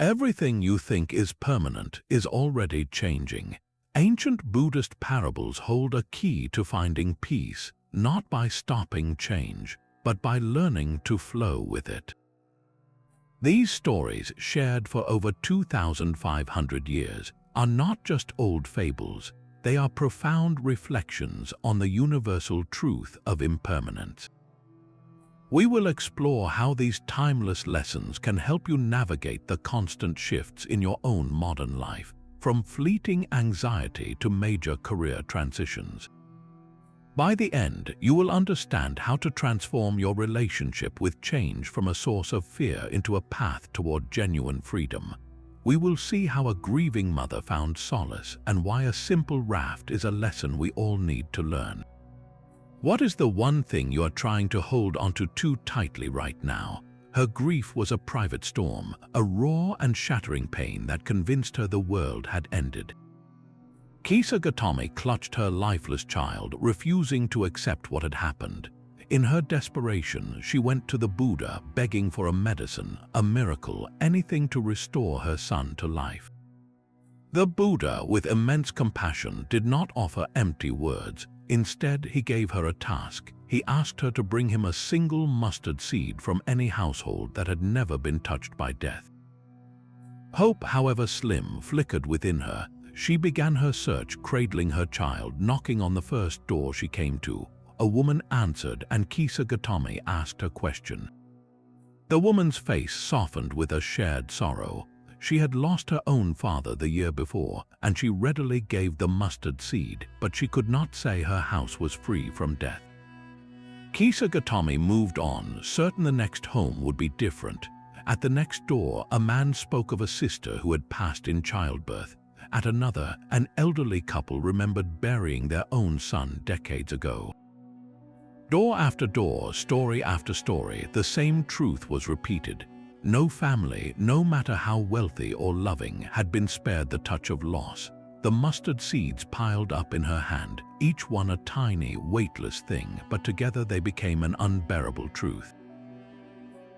Everything you think is permanent is already changing. Ancient Buddhist parables hold a key to finding peace, not by stopping change, but by learning to flow with it. These stories, shared for over 2,500 years, are not just old fables, they are profound reflections on the universal truth of impermanence. We will explore how these timeless lessons can help you navigate the constant shifts in your own modern life, from fleeting anxiety to major career transitions. By the end, you will understand how to transform your relationship with change from a source of fear into a path toward genuine freedom. We will see how a grieving mother found solace and why a simple raft is a lesson we all need to learn. What is the one thing you are trying to hold onto too tightly right now? Her grief was a private storm, a raw and shattering pain that convinced her the world had ended. Kisa Gotami clutched her lifeless child, refusing to accept what had happened. In her desperation, she went to the Buddha, begging for a medicine, a miracle, anything to restore her son to life. The Buddha, with immense compassion, did not offer empty words. Instead, he gave her a task. He asked her to bring him a single mustard seed from any household that had never been touched by death. Hope, however slim, flickered within her. She began her search, cradling her child, knocking on the first door she came to. A woman answered, and Kisa Gotami asked her question. The woman's face softened with a shared sorrow. She had lost her own father the year before, and she readily gave the mustard seed, but she could not say her house was free from death. Kisa Gotami moved on, certain the next home would be different. At the next door, a man spoke of a sister who had passed in childbirth. At another, an elderly couple remembered burying their own son decades ago. Door after door, story after story, the same truth was repeated. No family, no matter how wealthy or loving, had been spared the touch of loss. The mustard seeds piled up in her hand, each one a tiny, weightless thing, but together they became an unbearable truth.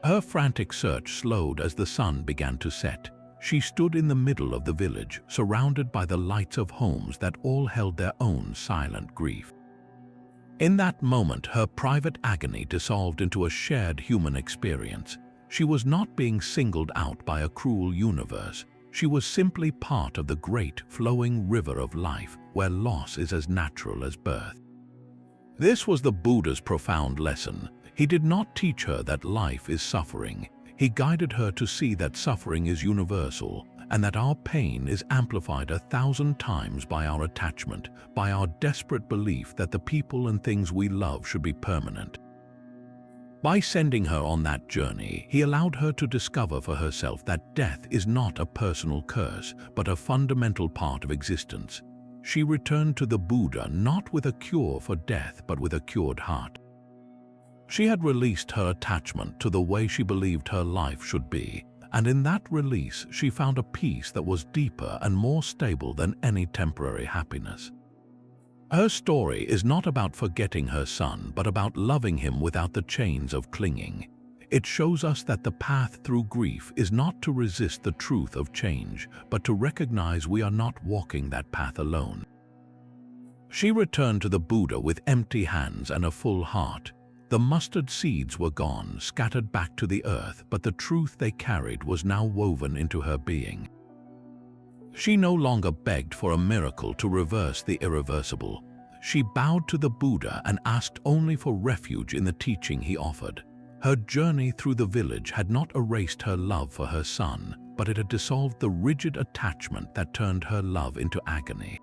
Her frantic search slowed as the sun began to set. She stood in the middle of the village, surrounded by the lights of homes that all held their own silent grief. In that moment, her private agony dissolved into a shared human experience. She was not being singled out by a cruel universe. She was simply part of the great, flowing river of life, where loss is as natural as birth. This was the Buddha's profound lesson. He did not teach her that life is suffering. He guided her to see that suffering is universal, and that our pain is amplified 1,000 times by our attachment, by our desperate belief that the people and things we love should be permanent. By sending her on that journey, he allowed her to discover for herself that death is not a personal curse, but a fundamental part of existence. She returned to the Buddha not with a cure for death, but with a cured heart. She had released her attachment to the way she believed her life should be, and in that release she found a peace that was deeper and more stable than any temporary happiness. Her story is not about forgetting her son, but about loving him without the chains of clinging. It shows us that the path through grief is not to resist the truth of change, but to recognize we are not walking that path alone. She returned to the Buddha with empty hands and a full heart. The mustard seeds were gone, scattered back to the earth, but the truth they carried was now woven into her being. She no longer begged for a miracle to reverse the irreversible. She bowed to the Buddha and asked only for refuge in the teaching he offered. Her journey through the village had not erased her love for her son, but it had dissolved the rigid attachment that turned her love into agony.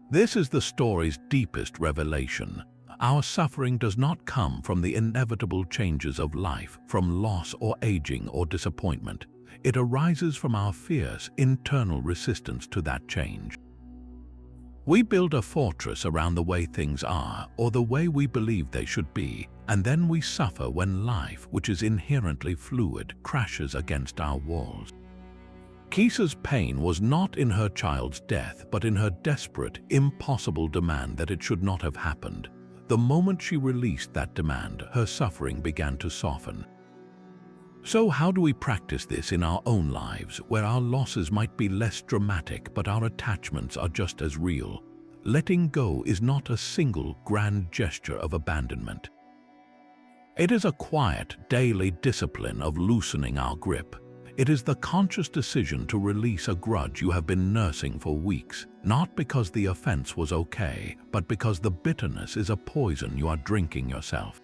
This is the story's deepest revelation. Our suffering does not come from the inevitable changes of life, from loss or aging or disappointment. It arises from our fierce, internal resistance to that change. We build a fortress around the way things are, or the way we believe they should be, and then we suffer when life, which is inherently fluid, crashes against our walls. Kisa's pain was not in her child's death, but in her desperate, impossible demand that it should not have happened. The moment she released that demand, her suffering began to soften. So how do we practice this in our own lives, where our losses might be less dramatic but our attachments are just as real? Letting go is not a single grand gesture of abandonment. It is a quiet, daily discipline of loosening our grip. It is the conscious decision to release a grudge you have been nursing for weeks, not because the offense was okay, but because the bitterness is a poison you are drinking yourself.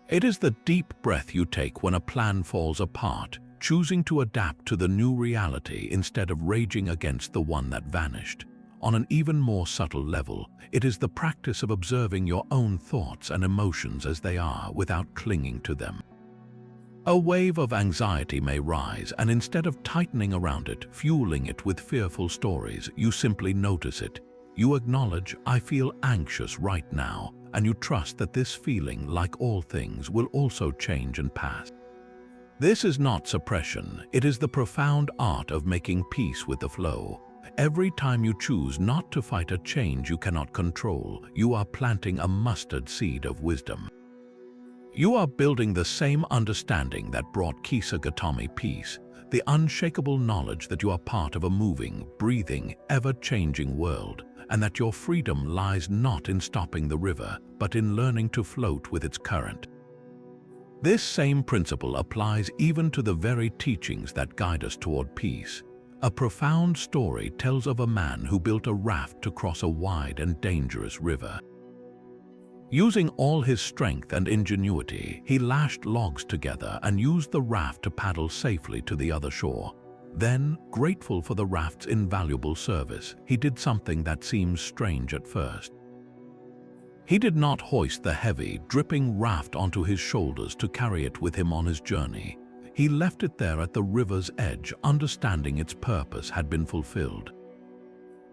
It is the deep breath you take when a plan falls apart, choosing to adapt to the new reality instead of raging against the one that vanished. On an even more subtle level, it is the practice of observing your own thoughts and emotions as they are without clinging to them. A wave of anxiety may rise, and instead of tightening around it, fueling it with fearful stories, you simply notice it. You acknowledge, "I feel anxious right now," and you trust that this feeling, like all things, will also change and pass. This is not suppression, it is the profound art of making peace with the flow. Every time you choose not to fight a change you cannot control, you are planting a mustard seed of wisdom. You are building the same understanding that brought Kisa Gotami peace, the unshakable knowledge that you are part of a moving, breathing, ever-changing world, and that your freedom lies not in stopping the river, but in learning to float with its current. This same principle applies even to the very teachings that guide us toward peace. A profound story tells of a man who built a raft to cross a wide and dangerous river. Using all his strength and ingenuity, he lashed logs together and used the raft to paddle safely to the other shore. Then, grateful for the raft's invaluable service, he did something that seems strange at first. He did not hoist the heavy, dripping raft onto his shoulders to carry it with him on his journey. He left it there at the river's edge, understanding its purpose had been fulfilled.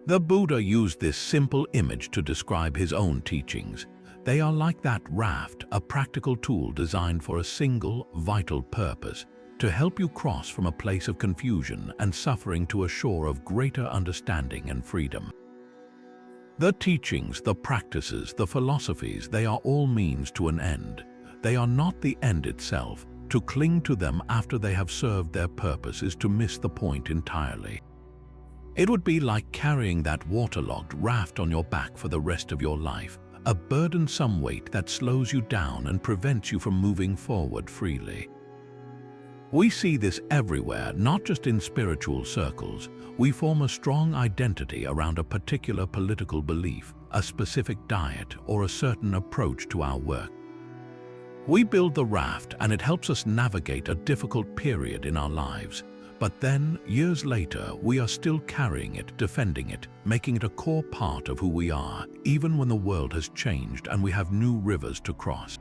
The Buddha used this simple image to describe his own teachings. They are like that raft, a practical tool designed for a single, vital purpose, to help you cross from a place of confusion and suffering to a shore of greater understanding and freedom. The teachings, the practices, the philosophies, they are all means to an end. They are not the end itself. To cling to them after they have served their purpose is to miss the point entirely. It would be like carrying that waterlogged raft on your back for the rest of your life, a burdensome weight that slows you down and prevents you from moving forward freely. We see this everywhere, not just in spiritual circles. We form a strong identity around a particular political belief, a specific diet, or a certain approach to our work. We build the raft and it helps us navigate a difficult period in our lives. But then, years later, we are still carrying it, defending it, making it a core part of who we are, even when the world has changed and we have new rivers to cross.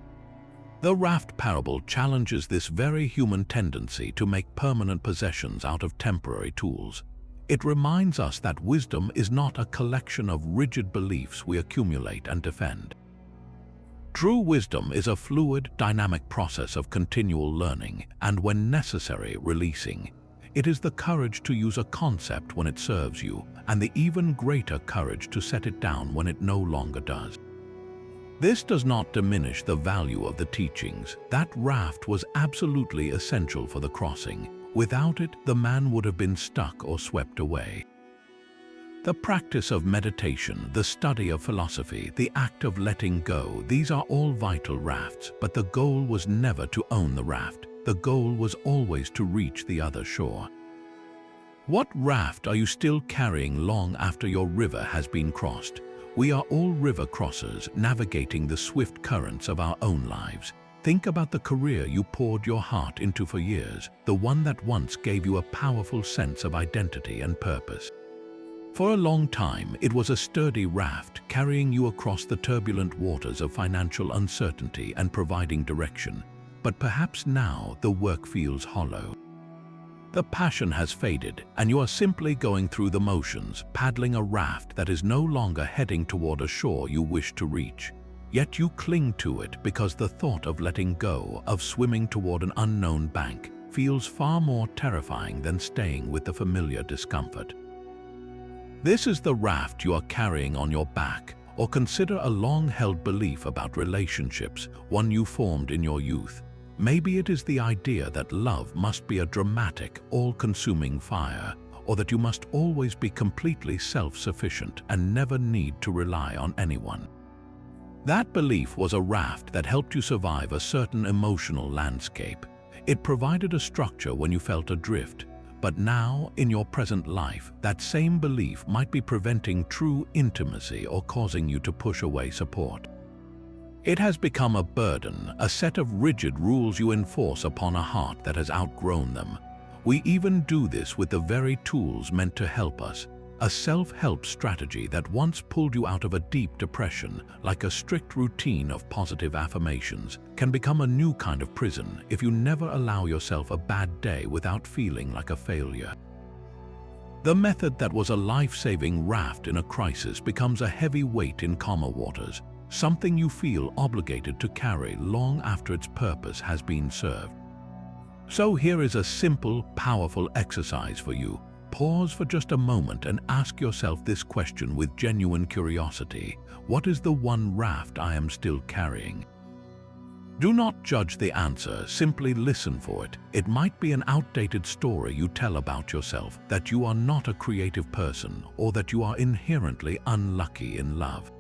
The raft parable challenges this very human tendency to make permanent possessions out of temporary tools. It reminds us that wisdom is not a collection of rigid beliefs we accumulate and defend. True wisdom is a fluid, dynamic process of continual learning and, when necessary, releasing. It is the courage to use a concept when it serves you, and the even greater courage to set it down when it no longer does. This does not diminish the value of the teachings. That raft was absolutely essential for the crossing. Without it, the man would have been stuck or swept away. The practice of meditation, the study of philosophy, the act of letting go, these are all vital rafts, but the goal was never to own the raft. The goal was always to reach the other shore. What raft are you still carrying long after your river has been crossed? We are all river crossers, navigating the swift currents of our own lives. Think about the career you poured your heart into for years, the one that once gave you a powerful sense of identity and purpose. For a long time, it was a sturdy raft carrying you across the turbulent waters of financial uncertainty and providing direction. But perhaps now the work feels hollow. The passion has faded, and you are simply going through the motions, paddling a raft that is no longer heading toward a shore you wish to reach. Yet you cling to it because the thought of letting go, of swimming toward an unknown bank, feels far more terrifying than staying with the familiar discomfort. This is the raft you are carrying on your back, or consider a long-held belief about relationships, one you formed in your youth. Maybe it is the idea that love must be a dramatic, all-consuming fire, or that you must always be completely self-sufficient and never need to rely on anyone. That belief was a raft that helped you survive a certain emotional landscape. It provided a structure when you felt adrift, but now, in your present life, that same belief might be preventing true intimacy or causing you to push away support. It has become a burden, a set of rigid rules you enforce upon a heart that has outgrown them. We even do this with the very tools meant to help us. A self-help strategy that once pulled you out of a deep depression, like a strict routine of positive affirmations, can become a new kind of prison if you never allow yourself a bad day without feeling like a failure. The method that was a life-saving raft in a crisis becomes a heavy weight in calmer waters, something you feel obligated to carry long after its purpose has been served. So here is a simple, powerful exercise for you. Pause for just a moment and ask yourself this question with genuine curiosity. What is the one raft I am still carrying? Do not judge the answer, simply listen for it. It might be an outdated story you tell about yourself, that you are not a creative person, or that you are inherently unlucky in love.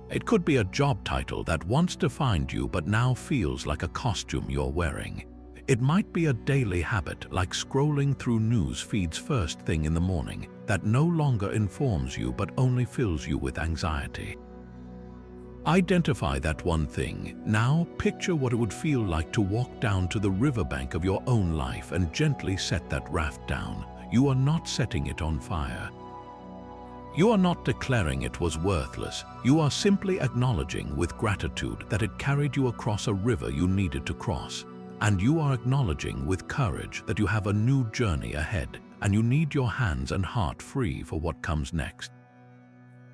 It could be a job title that once defined you but now feels like a costume you're wearing. It might be a daily habit, like scrolling through news feeds first thing in the morning, that no longer informs you but only fills you with anxiety. Identify that one thing. Now picture what it would feel like to walk down to the riverbank of your own life and gently set that raft down. You are not setting it on fire. You are not declaring it was worthless. You are simply acknowledging with gratitude that it carried you across a river you needed to cross. And you are acknowledging with courage that you have a new journey ahead, and you need your hands and heart free for what comes next.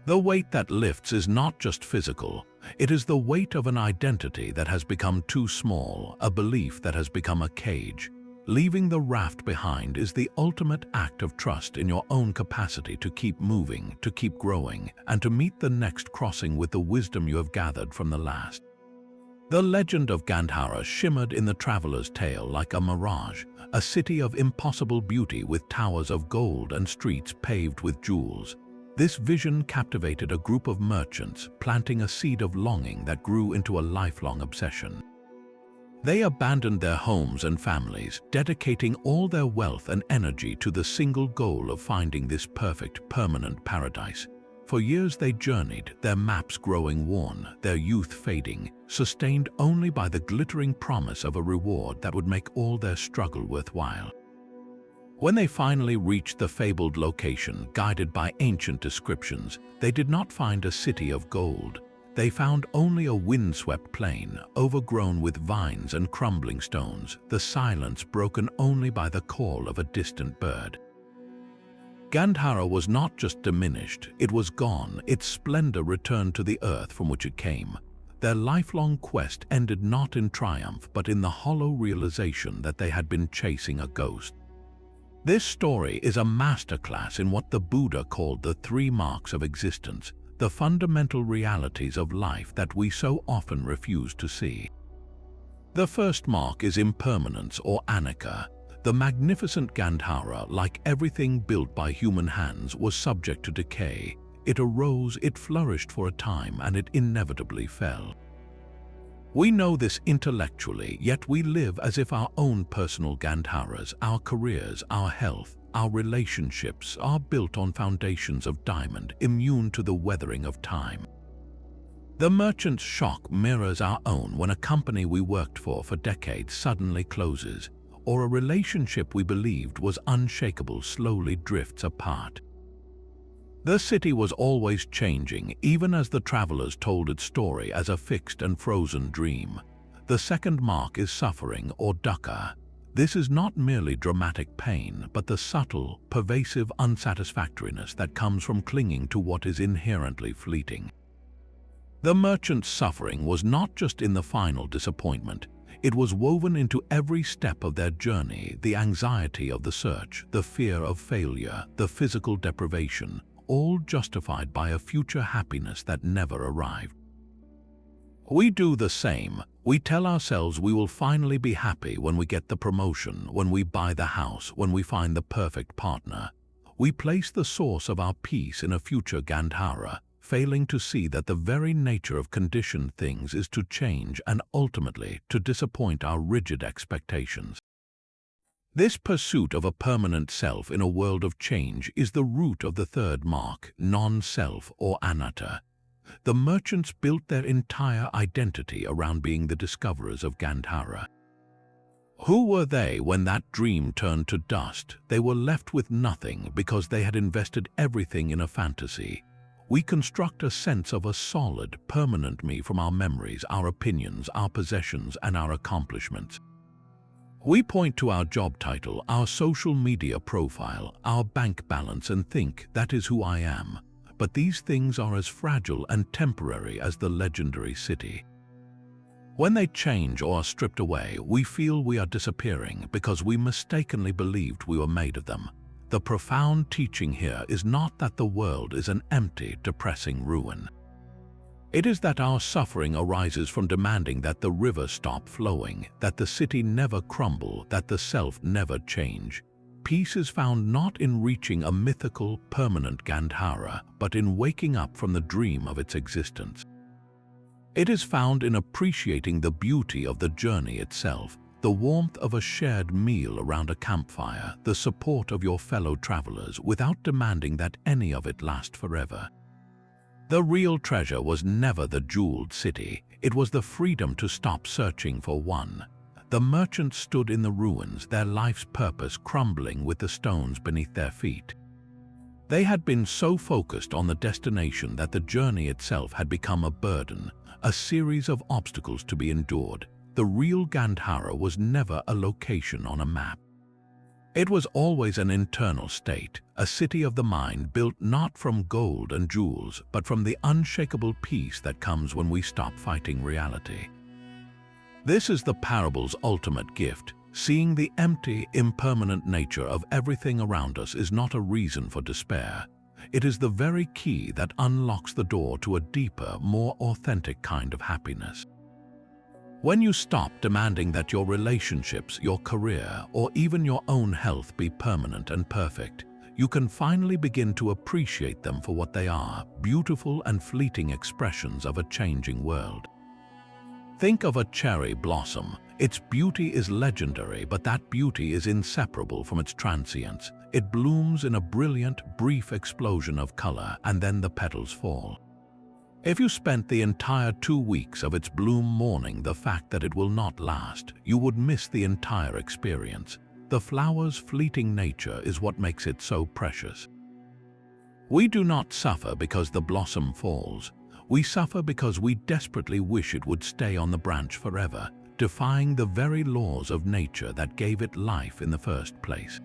The weight that lifts is not just physical. It is the weight of an identity that has become too small, a belief that has become a cage. Leaving the raft behind is the ultimate act of trust in your own capacity to keep moving, to keep growing, and to meet the next crossing with the wisdom you have gathered from the last. The legend of Gandhara shimmered in the traveler's tale like a mirage, a city of impossible beauty with towers of gold and streets paved with jewels. This vision captivated a group of merchants, planting a seed of longing that grew into a lifelong obsession. They abandoned their homes and families, dedicating all their wealth and energy to the single goal of finding this perfect, permanent paradise. For years they journeyed, their maps growing worn, their youth fading, sustained only by the glittering promise of a reward that would make all their struggle worthwhile. When they finally reached the fabled location, guided by ancient descriptions, they did not find a city of gold. They found only a windswept plain, overgrown with vines and crumbling stones, the silence broken only by the call of a distant bird. Gandhara was not just diminished, it was gone, its splendor returned to the earth from which it came. Their lifelong quest ended not in triumph, but in the hollow realization that they had been chasing a ghost. This story is a masterclass in what the Buddha called the 3 marks of existence, the fundamental realities of life that we so often refuse to see. The first mark is impermanence or anicca. The magnificent Gandhara, like everything built by human hands, was subject to decay. It arose, it flourished for a time, and it inevitably fell. We know this intellectually, yet we live as if our own personal Gandharas, our careers, our health, our relationships are built on foundations of diamond, immune to the weathering of time. The merchant's shock mirrors our own when a company we worked for decades suddenly closes, or a relationship we believed was unshakable slowly drifts apart. The city was always changing, even as the travelers told its story as a fixed and frozen dream. The second mark is suffering or dukkha. This is not merely dramatic pain, but the subtle, pervasive unsatisfactoriness that comes from clinging to what is inherently fleeting. The merchant's suffering was not just in the final disappointment. It was woven into every step of their journey, the anxiety of the search, the fear of failure, the physical deprivation, all justified by a future happiness that never arrived. We do the same. We tell ourselves we will finally be happy when we get the promotion, when we buy the house, when we find the perfect partner. We place the source of our peace in a future Gandhara, failing to see that the very nature of conditioned things is to change and ultimately to disappoint our rigid expectations. This pursuit of a permanent self in a world of change is the root of the third mark, non-self or anatta. The merchants built their entire identity around being the discoverers of Gandhara. Who were they when that dream turned to dust? They were left with nothing because they had invested everything in a fantasy. We construct a sense of a solid, permanent me from our memories, our opinions, our possessions, and our accomplishments. We point to our job title, our social media profile, our bank balance, and think, that is who I am. But these things are as fragile and temporary as the legendary city. When they change or are stripped away, we feel we are disappearing because we mistakenly believed we were made of them. The profound teaching here is not that the world is an empty, depressing ruin. It is that our suffering arises from demanding that the river stop flowing, that the city never crumble, that the self never change. Peace is found not in reaching a mythical, permanent Gandhara, but in waking up from the dream of its existence. It is found in appreciating the beauty of the journey itself, the warmth of a shared meal around a campfire, the support of your fellow travelers, without demanding that any of it last forever. The real treasure was never the jeweled city, it was the freedom to stop searching for one. The merchants stood in the ruins, their life's purpose crumbling with the stones beneath their feet. They had been so focused on the destination that the journey itself had become a burden, a series of obstacles to be endured. The real Gandhara was never a location on a map. It was always an internal state, a city of the mind built not from gold and jewels, but from the unshakable peace that comes when we stop fighting reality. This is the parable's ultimate gift. Seeing the empty, impermanent nature of everything around us is not a reason for despair. It is the very key that unlocks the door to a deeper, more authentic kind of happiness. When you stop demanding that your relationships, your career, or even your own health be permanent and perfect, you can finally begin to appreciate them for what they are, beautiful and fleeting expressions of a changing world. Think of a cherry blossom. Its beauty is legendary, but that beauty is inseparable from its transience. It blooms in a brilliant, brief explosion of color, and then the petals fall. If you spent the entire 2 weeks of its bloom mourning the fact that it will not last, you would miss the entire experience. The flower's fleeting nature is what makes it so precious. We do not suffer because the blossom falls. We suffer because we desperately wish it would stay on the branch forever, defying the very laws of nature that gave it life in the first place.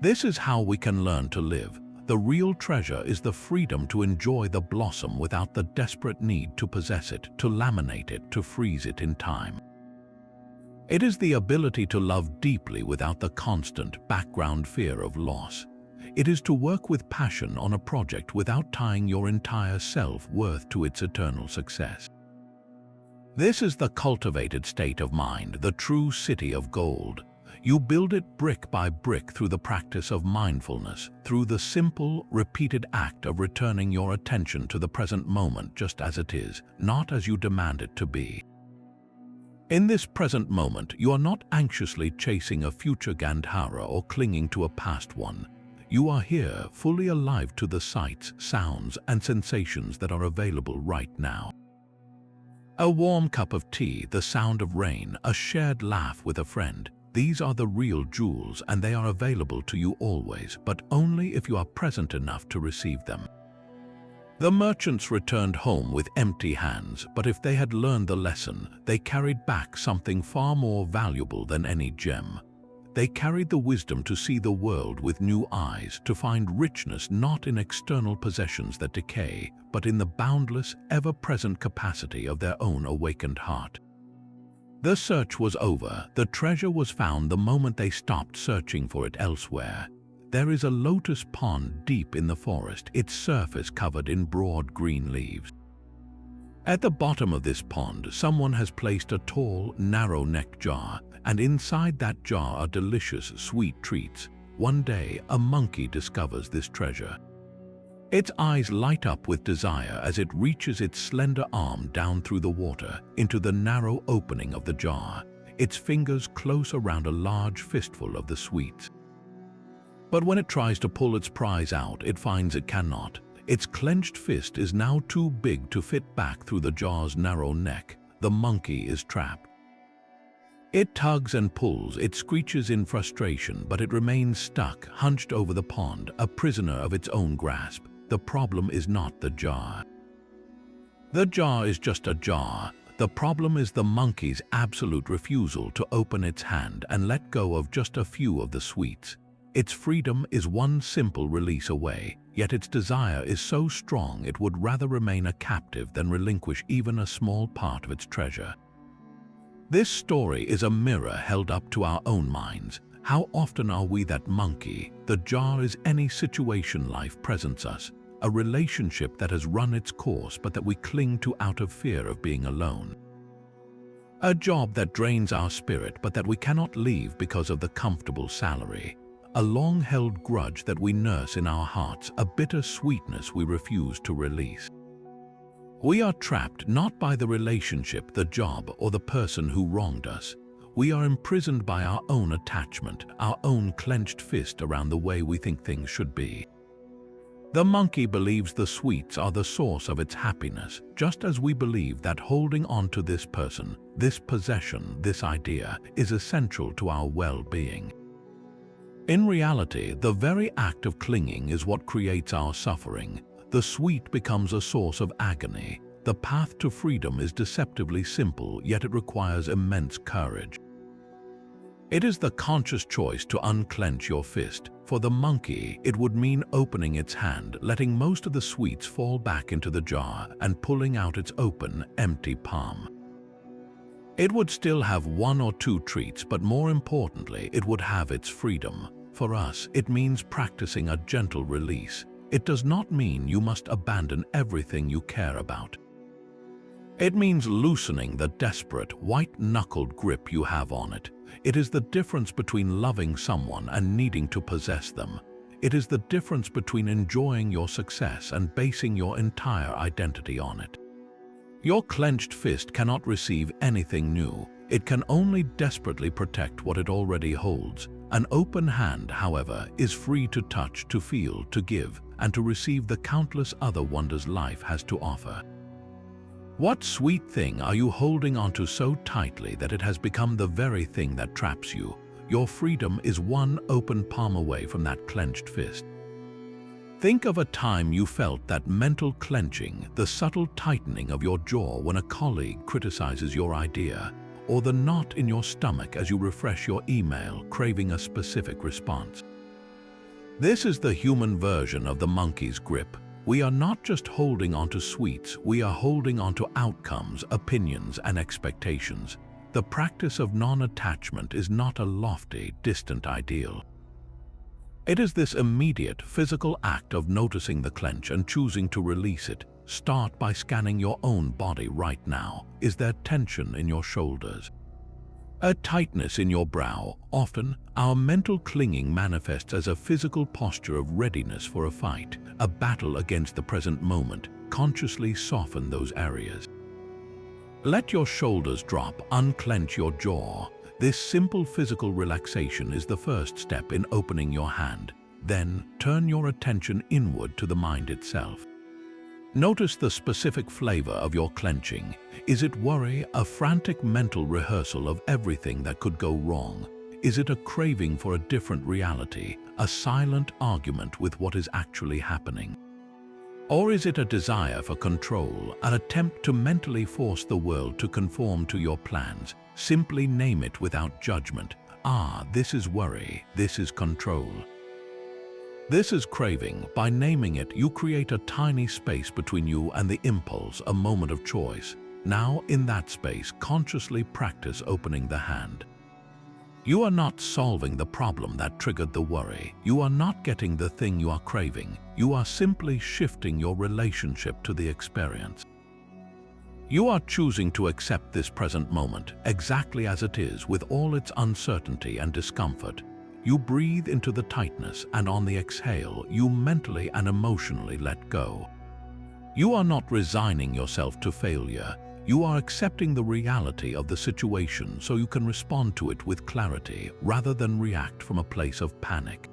This is how we can learn to live. The real treasure is the freedom to enjoy the blossom without the desperate need to possess it, to laminate it, to freeze it in time. It is the ability to love deeply without the constant background fear of loss. It is to work with passion on a project without tying your entire self-worth to its eternal success. This is the cultivated state of mind, the true city of gold. You build it brick by brick through the practice of mindfulness, through the simple, repeated act of returning your attention to the present moment just as it is, not as you demand it to be. In this present moment, you are not anxiously chasing a future Gandhara or clinging to a past one. You are here, fully alive to the sights, sounds, and sensations that are available right now. A warm cup of tea, the sound of rain, a shared laugh with a friend. These are the real jewels, and they are available to you always, but only if you are present enough to receive them. The merchants returned home with empty hands, but if they had learned the lesson, they carried back something far more valuable than any gem. They carried the wisdom to see the world with new eyes, to find richness not in external possessions that decay, but in the boundless, ever-present capacity of their own awakened heart. The search was over. The treasure was found the moment they stopped searching for it elsewhere. There is a lotus pond deep in the forest, its surface covered in broad green leaves. At the bottom of this pond, someone has placed a tall, narrow-necked jar, and inside that jar are delicious, sweet treats. One day, a monkey discovers this treasure. Its eyes light up with desire as it reaches its slender arm down through the water into the narrow opening of the jar, its fingers close around a large fistful of the sweets. But when it tries to pull its prize out, it finds it cannot. Its clenched fist is now too big to fit back through the jar's narrow neck. The monkey is trapped. It tugs and pulls, it screeches in frustration, but it remains stuck, hunched over the pond, a prisoner of its own grasp. The problem is not the jar. The jar is just a jar. The problem is the monkey's absolute refusal to open its hand and let go of just a few of the sweets. Its freedom is one simple release away, yet its desire is so strong it would rather remain a captive than relinquish even a small part of its treasure. This story is a mirror held up to our own minds. How often are we that monkey? The jar is any situation life presents us, a relationship that has run its course but that we cling to out of fear of being alone. A job that drains our spirit but that we cannot leave because of the comfortable salary. A long-held grudge that we nurse in our hearts, a bitter sweetness we refuse to release. We are trapped not by the relationship, the job, or the person who wronged us. We are imprisoned by our own attachment, our own clenched fist around the way we think things should be. The monkey believes the sweets are the source of its happiness, just as we believe that holding on to this person, this possession, this idea is essential to our well-being. In reality, the very act of clinging is what creates our suffering. The sweet becomes a source of agony. The path to freedom is deceptively simple, yet it requires immense courage. It is the conscious choice to unclench your fist. For the monkey, it would mean opening its hand, letting most of the sweets fall back into the jar, and pulling out its open, empty palm. It would still have one or two treats, but more importantly, it would have its freedom. For us, it means practicing a gentle release. It does not mean you must abandon everything you care about. It means loosening the desperate, white-knuckled grip you have on it. It is the difference between loving someone and needing to possess them. It is the difference between enjoying your success and basing your entire identity on it. Your clenched fist cannot receive anything new. It can only desperately protect what it already holds. An open hand, however, is free to touch, to feel, to give, and to receive the countless other wonders life has to offer. What sweet thing are you holding onto so tightly that it has become the very thing that traps you? Your freedom is one open palm away from that clenched fist. Think of a time you felt that mental clenching, the subtle tightening of your jaw when a colleague criticizes your idea, or the knot in your stomach as you refresh your email, craving a specific response. This is the human version of the monkey's grip. We are not just holding onto sweets, we are holding onto outcomes, opinions, and expectations. The practice of non-attachment is not a lofty, distant ideal. It is this immediate, physical act of noticing the clench and choosing to release it. Start by scanning your own body right now. Is there tension in your shoulders? A tightness in your brow? Often, our mental clinging manifests as a physical posture of readiness for a fight, a battle against the present moment. Consciously soften those areas. Let your shoulders drop, unclench your jaw. This simple physical relaxation is the first step in opening your hand. Then, turn your attention inward to the mind itself. Notice the specific flavor of your clenching. Is it worry, a frantic mental rehearsal of everything that could go wrong? Is it a craving for a different reality, a silent argument with what is actually happening? Or is it a desire for control, an attempt to mentally force the world to conform to your plans? Simply name it without judgment. Ah, this is worry, this is control. This is craving. By naming it, you create a tiny space between you and the impulse, a moment of choice. Now, in that space, consciously practice opening the hand. You are not solving the problem that triggered the worry. You are not getting the thing you are craving. You are simply shifting your relationship to the experience. You are choosing to accept this present moment exactly as it is, with all its uncertainty and discomfort. You breathe into the tightness, and on the exhale, you mentally and emotionally let go. You are not resigning yourself to failure. You are accepting the reality of the situation so you can respond to it with clarity rather than react from a place of panic.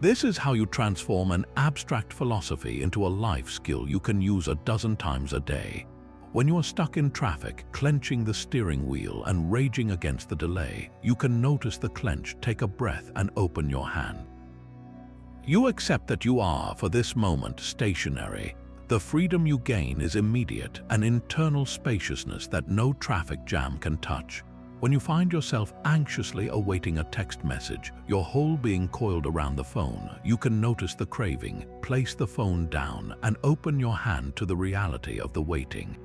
This is how you transform an abstract philosophy into a life skill you can use a dozen times a day. When you are stuck in traffic, clenching the steering wheel and raging against the delay, you can notice the clench, take a breath, and open your hand. You accept that you are, for this moment, stationary. The freedom you gain is immediate, an internal spaciousness that no traffic jam can touch. When you find yourself anxiously awaiting a text message, your whole being coiled around the phone, you can notice the craving, place the phone down, and open your hand to the reality of the waiting.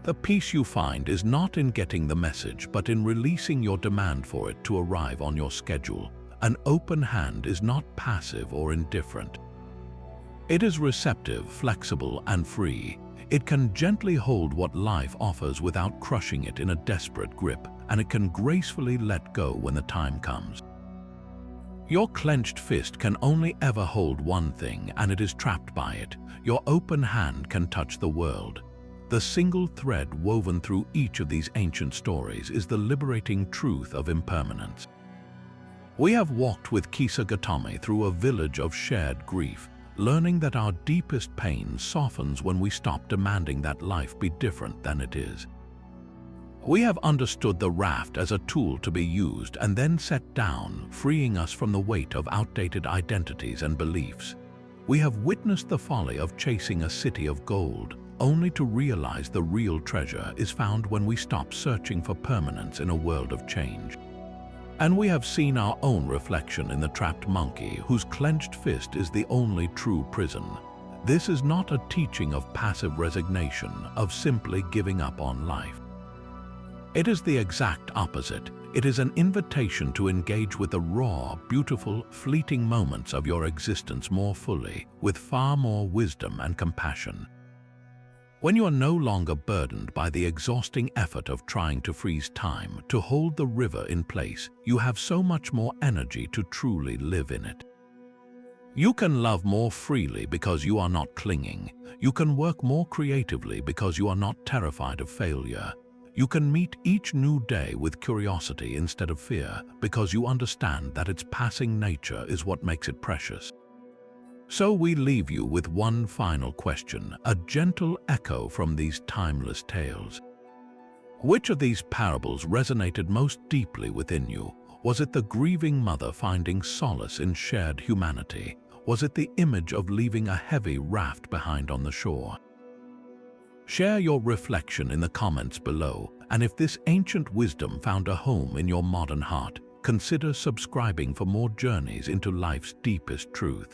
The peace you find is not in getting the message, but in releasing your demand for it to arrive on your schedule. An open hand is not passive or indifferent. It is receptive, flexible, and free. It can gently hold what life offers without crushing it in a desperate grip, and it can gracefully let go when the time comes. Your clenched fist can only ever hold one thing, and it is trapped by it. Your open hand can touch the world. The single thread woven through each of these ancient stories is the liberating truth of impermanence. We have walked with Kisa Gotami through a village of shared grief, learning that our deepest pain softens when we stop demanding that life be different than it is. We have understood the raft as a tool to be used and then set down, freeing us from the weight of outdated identities and beliefs. We have witnessed the folly of chasing a city of gold, only to realize the real treasure is found when we stop searching for permanence in a world of change. And we have seen our own reflection in the trapped monkey whose clenched fist is the only true prison. This is not a teaching of passive resignation, of simply giving up on life. It is the exact opposite. It is an invitation to engage with the raw, beautiful, fleeting moments of your existence more fully, with far more wisdom and compassion. When you are no longer burdened by the exhausting effort of trying to freeze time, to hold the river in place, you have so much more energy to truly live in it. You can love more freely because you are not clinging. You can work more creatively because you are not terrified of failure. You can meet each new day with curiosity instead of fear because you understand that its passing nature is what makes it precious. So we leave you with one final question, a gentle echo from these timeless tales. Which of these parables resonated most deeply within you? Was it the grieving mother finding solace in shared humanity? Was it the image of leaving a heavy raft behind on the shore? Share your reflection in the comments below, and if this ancient wisdom found a home in your modern heart, consider subscribing for more journeys into life's deepest truths.